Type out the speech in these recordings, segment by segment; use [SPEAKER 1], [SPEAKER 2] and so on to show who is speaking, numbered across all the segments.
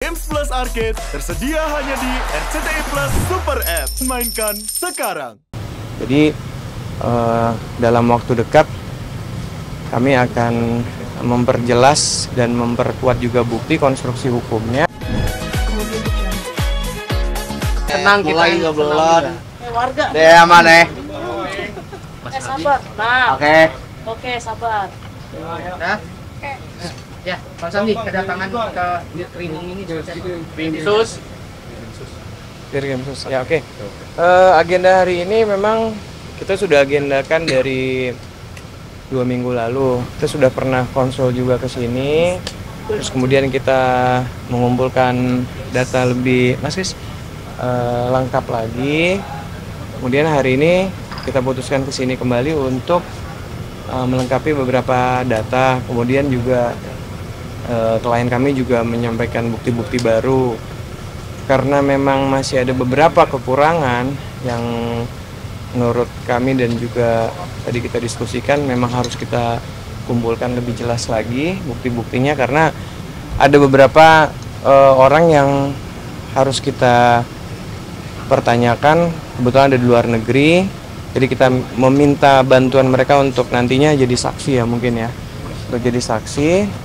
[SPEAKER 1] Games Plus Arcade tersedia hanya di RCTI Plus Super App. Mainkan sekarang.
[SPEAKER 2] Jadi dalam waktu dekat kami akan memperjelas dan memperkuat juga bukti konstruksi hukumnya.
[SPEAKER 3] Tenang kita juga belum.
[SPEAKER 4] Warga.
[SPEAKER 3] Deh aman
[SPEAKER 4] Sabar. Nah.
[SPEAKER 3] Oke,
[SPEAKER 4] Sabar.
[SPEAKER 3] Nah. Ya, Bang Sandi kedatangan ke training ini Dirkrimsus.
[SPEAKER 2] Ya oke. Agenda hari ini memang kita sudah agendakan dari 2 minggu lalu. Kita sudah pernah konsul juga ke sini. Terus kemudian kita mengumpulkan data lebih lengkap lagi. Kemudian hari ini kita putuskan ke sini kembali untuk melengkapi beberapa data. Kemudian juga klien kami juga menyampaikan bukti-bukti baru. Karena memang masih ada beberapa kekurangan yang menurut kami dan juga tadi kita diskusikan memang harus kita kumpulkan lebih jelas lagi bukti-buktinya, karena ada beberapa orang yang harus kita pertanyakan, kebetulan ada di luar negeri, jadi kita meminta bantuan mereka untuk nantinya jadi saksi ya mungkin ya, untuk jadi saksi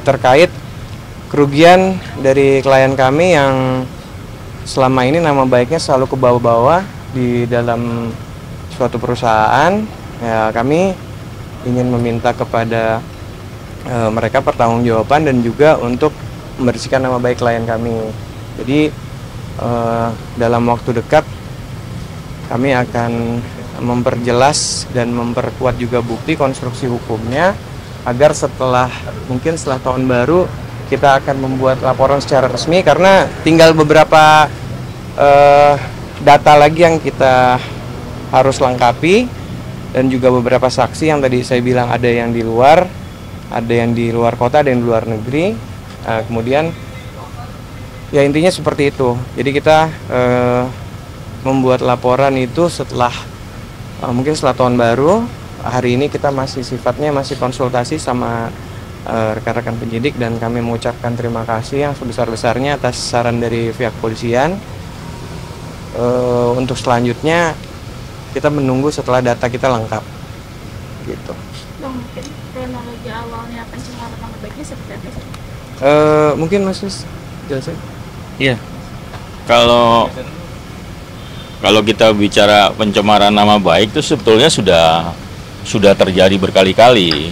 [SPEAKER 2] terkait kerugian dari klien kami yang selama ini nama baiknya selalu ke bawah-bawah di dalam suatu perusahaan. Ya, kami ingin meminta kepada mereka pertanggungjawaban dan juga untuk membersihkan nama baik klien kami. Jadi dalam waktu dekat kami akan memperjelas dan memperkuat juga bukti konstruksi hukumnya, agar mungkin setelah tahun baru kita akan membuat laporan secara resmi, karena tinggal beberapa data lagi yang kita harus lengkapi, dan juga beberapa saksi yang tadi saya bilang ada yang di luar kota, ada yang di luar negeri. Kemudian ya intinya seperti itu. Jadi kita membuat laporan itu mungkin setelah tahun baru. Hari ini kita sifatnya masih konsultasi sama rekan-rekan penyidik, dan kami mengucapkan terima kasih yang sebesar-besarnya atas saran dari pihak polisian. Untuk selanjutnya kita menunggu setelah data kita lengkap gitu.
[SPEAKER 4] Mungkin kronologi awalnya pencemaran nama baiknya seperti apa sih?
[SPEAKER 2] Mungkin Mas jelasin.
[SPEAKER 5] Iya. Kalau kita bicara pencemaran nama baik itu sebetulnya sudah terjadi berkali-kali,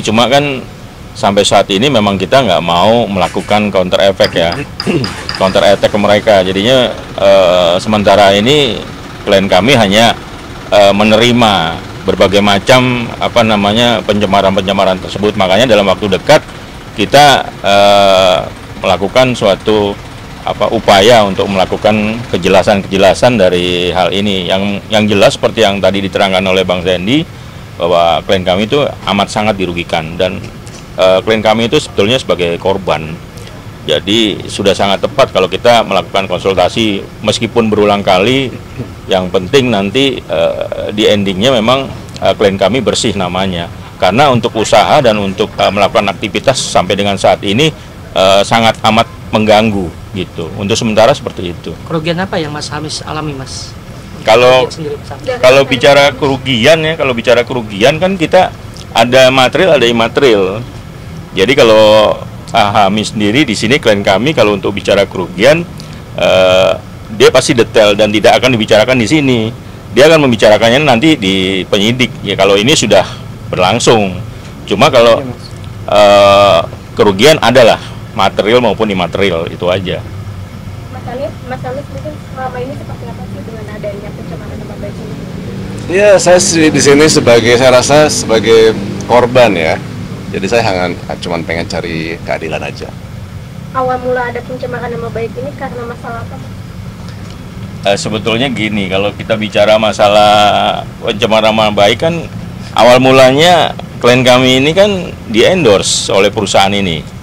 [SPEAKER 5] cuma kan sampai saat ini memang kita nggak mau melakukan counter attack ya, counter attack ke mereka. Jadinya sementara ini klien kami hanya menerima berbagai macam pencemaran tersebut. Makanya dalam waktu dekat kita melakukan suatu upaya untuk melakukan kejelasan dari hal ini. Yang jelas seperti yang tadi diterangkan oleh Bang Sandi, bahwa klien kami itu amat sangat dirugikan, dan klien kami itu sebetulnya sebagai korban. Jadi sudah sangat tepat kalau kita melakukan konsultasi meskipun berulang kali. Yang penting nanti di endingnya memang klien kami bersih namanya, karena untuk usaha dan untuk melakukan aktivitas sampai dengan saat ini sangat amat mengganggu gitu. Untuk sementara seperti itu.
[SPEAKER 3] Kerugian apa yang Mas Hamis alami, Mas?
[SPEAKER 5] Kalau bicara kerugian kan kita ada material, ada imaterial. Jadi kalau Hamis sendiri di sini klien kami kalau untuk bicara kerugian dia pasti detail dan tidak akan dibicarakan di sini. Dia akan membicarakannya nanti di penyidik. Ya kalau ini sudah berlangsung. Cuma kalau kerugian adalah material maupun imaterial, itu aja.
[SPEAKER 4] Mas Hamis mungkin selama ini seperti apa sih dengan adanya pencemaran nama baik ini?
[SPEAKER 6] Ya, saya di sini saya rasa sebagai korban ya. Jadi saya cuma pengen cari keadilan aja.
[SPEAKER 4] Awal mula ada pencemaran nama baik ini karena masalah apa?
[SPEAKER 5] Sebetulnya gini, kalau kita bicara masalah pencemaran nama baik kan awal mulanya klien kami ini kan di-endorse oleh perusahaan ini.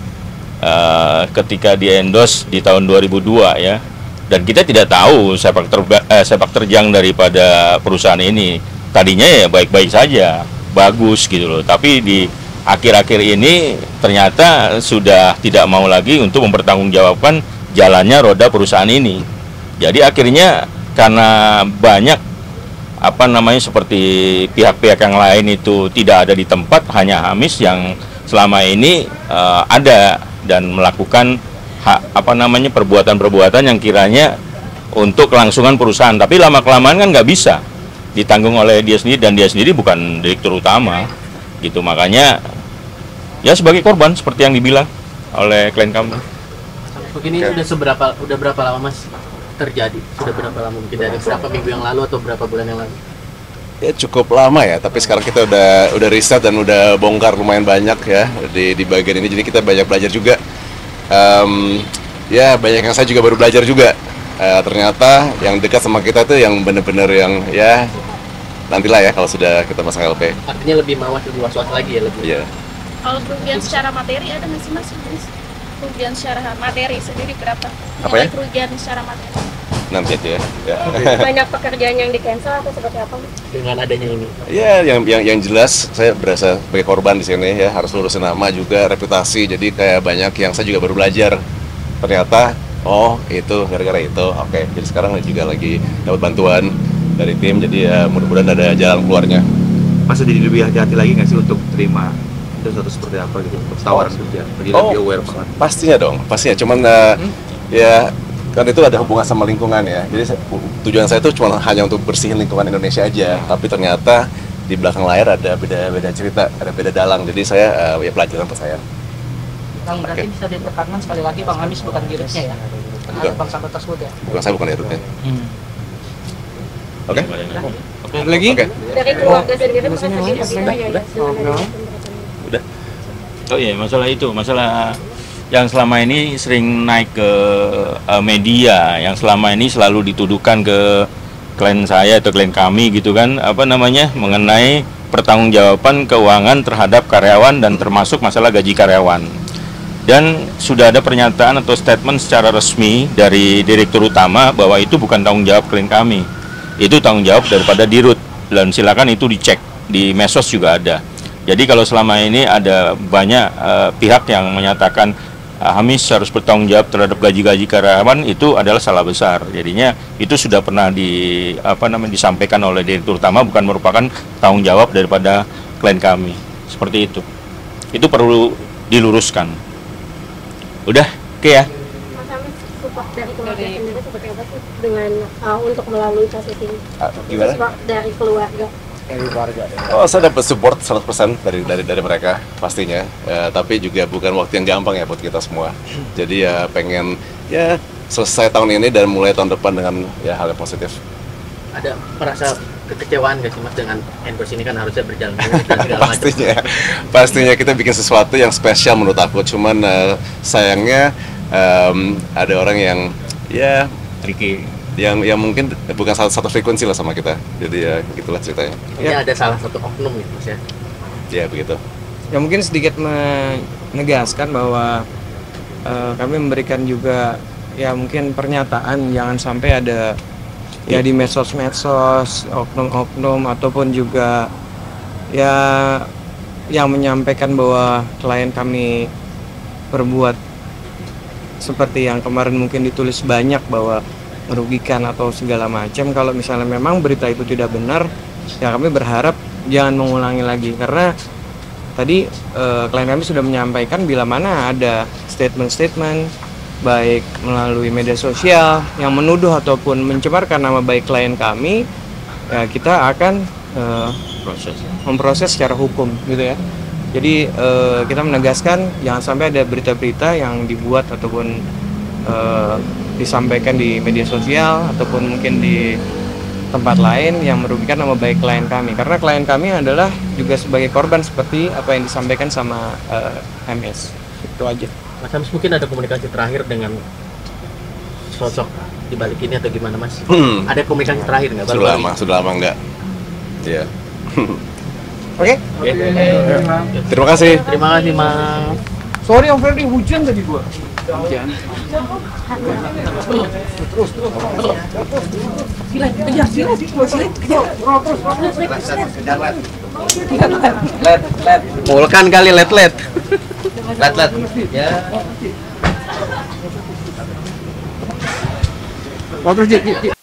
[SPEAKER 5] Ketika di-endorse di tahun 2002 ya, dan kita tidak tahu sepak terjang daripada perusahaan ini. Tadinya ya baik-baik saja, bagus gitu loh, tapi di akhir-akhir ini ternyata sudah tidak mau lagi untuk mempertanggungjawabkan jalannya roda perusahaan ini. Jadi akhirnya karena banyak seperti pihak-pihak yang lain itu tidak ada di tempat, hanya Hamis yang selama ini ada dan melakukan perbuatan-perbuatan yang kiranya untuk kelangsungan perusahaan. Tapi lama-kelamaan kan nggak bisa ditanggung oleh dia sendiri, dan dia sendiri bukan direktur utama gitu. Makanya ya sebagai korban seperti yang dibilang oleh klien kami.
[SPEAKER 3] Begini udah berapa lama Mas terjadi? Sudah berapa lama? Mungkin dari berapa minggu yang lalu atau berapa bulan yang lalu?
[SPEAKER 6] Ya cukup lama ya, tapi sekarang kita udah riset dan udah bongkar lumayan banyak ya di bagian ini. Jadi kita banyak belajar juga. Ya banyak yang saya juga baru belajar juga. Ternyata yang dekat sama kita tuh yang bener-bener yang ya nantilah ya kalau sudah kita masang LP.
[SPEAKER 3] Artinya lebih mawas, lebih was-was lagi ya lebih.
[SPEAKER 6] Iya.
[SPEAKER 4] Kalau kerugian secara materi ada nggak sih Mas? Kerugian secara materi sendiri berapa?
[SPEAKER 6] Apa ya?
[SPEAKER 4] Kerugian secara materi.
[SPEAKER 6] Nanti aja ya.
[SPEAKER 4] Banyak pekerjaan yang di cancel atau seperti apa?
[SPEAKER 3] Dengan adanya ini.
[SPEAKER 6] Ya, yang jelas saya berasa sebagai korban di sini ya, harus lurusin nama juga, reputasi. Jadi kayak banyak yang saya juga baru belajar. Ternyata oh itu gara-gara itu. Oke, jadi sekarang juga lagi dapat bantuan dari tim. Jadi ya mudah-mudahan ada jalan keluarnya.
[SPEAKER 7] Masa jadi lebih hati-hati lagi nggak sih untuk terima sesuatu seperti apa gitu, untuk tawaran kerja? Jadi lebih aware banget.
[SPEAKER 6] Pastinya dong, pastinya. Cuman ya kan itu ada hubungan sama lingkungan ya. Jadi tujuan saya itu cuma hanya untuk bersihin lingkungan Indonesia aja. Tapi ternyata di belakang layar ada beda cerita, ada beda dalang. Jadi saya ya pelajaran buat saya.
[SPEAKER 3] Bang, berarti bisa ditekankan sekali lagi Bang Hamis bukan dirutnya ya?
[SPEAKER 6] Bukan.
[SPEAKER 3] Bang Sahabat tersebut ya?
[SPEAKER 6] Bukan saya, bukan dirutnya. Oke?
[SPEAKER 2] Lagi?
[SPEAKER 6] Oke.
[SPEAKER 4] Dari keluarga sendiri merasa gimana ya?
[SPEAKER 6] Udah.
[SPEAKER 5] Oh iya, masalah yang selama ini sering naik ke media, yang selama ini selalu dituduhkan ke klien saya atau klien kami gitu kan, mengenai pertanggungjawaban keuangan terhadap karyawan dan termasuk masalah gaji karyawan. Dan sudah ada pernyataan atau statement secara resmi dari direktur utama bahwa itu bukan tanggung jawab klien kami, itu tanggung jawab daripada dirut, dan silakan itu dicek di medsos juga ada. Jadi kalau selama ini ada banyak pihak yang menyatakan Hamis harus bertanggung jawab terhadap gaji-gaji karyawan, itu adalah salah besar. Jadinya itu sudah pernah disampaikan oleh direktur utama, bukan merupakan tanggung jawab daripada klien kami. Seperti itu. Itu perlu diluruskan. Udah, oke ya.
[SPEAKER 4] Mas Hamis, support dari keluarga sendiri seperti apa sih dengan untuk melalui kasus ini?
[SPEAKER 6] Gimana?
[SPEAKER 4] Support dari keluarga.
[SPEAKER 6] Oh, saya dapat support 100% dari mereka pastinya. Tapi juga bukan waktu yang gampang ya buat kita semua. Jadi ya pengen ya selesai tahun ini dan mulai tahun depan dengan ya hal yang positif.
[SPEAKER 3] Ada merasa kekecewaan nggak sih Mas dengan endorse ini, kan harusnya berjalan mulus dan segala macam?
[SPEAKER 6] Pastinya kita bikin sesuatu yang spesial menurut aku. Cuman sayangnya ada orang yang ya
[SPEAKER 5] Tricky.
[SPEAKER 6] yang mungkin bukan satu frekuensi lah sama kita. Jadi ya gitulah ceritanya.
[SPEAKER 3] Ini ada salah satu oknum ya Mas ya?
[SPEAKER 6] Ya begitu.
[SPEAKER 2] Ya mungkin sedikit menegaskan bahwa kami memberikan juga ya mungkin pernyataan jangan sampai ada ya di medsos-medsos oknum-oknum ataupun juga ya yang menyampaikan bahwa klien kami berbuat seperti yang kemarin mungkin ditulis banyak bahwa merugikan atau segala macam. Kalau misalnya memang berita itu tidak benar, ya kami berharap jangan mengulangi lagi, karena tadi klien kami sudah menyampaikan bila mana ada statement-statement baik melalui media sosial yang menuduh ataupun mencemarkan nama baik klien kami, ya kita akan memproses secara hukum gitu ya. Jadi kita menegaskan jangan sampai ada berita-berita yang dibuat ataupun disampaikan di media sosial ataupun mungkin di tempat lain yang merugikan nama baik klien kami, karena klien kami adalah juga sebagai korban seperti apa yang disampaikan sama MS. Itu aja.
[SPEAKER 3] Mas Hamis, mungkin ada komunikasi terakhir dengan sosok di balik ini atau gimana Mas? Ada komunikasi terakhir nggak?
[SPEAKER 6] Sudah lama enggak. Iya.
[SPEAKER 2] Oke.
[SPEAKER 6] Terima kasih.
[SPEAKER 3] Terima kasih Mas.
[SPEAKER 2] Sorry Om Ferdi, hujan tadi gua. Hujan. Terus. Sila, kejar. Let.
[SPEAKER 3] Vulkan kali let. Let. Ya.
[SPEAKER 8] Oh terus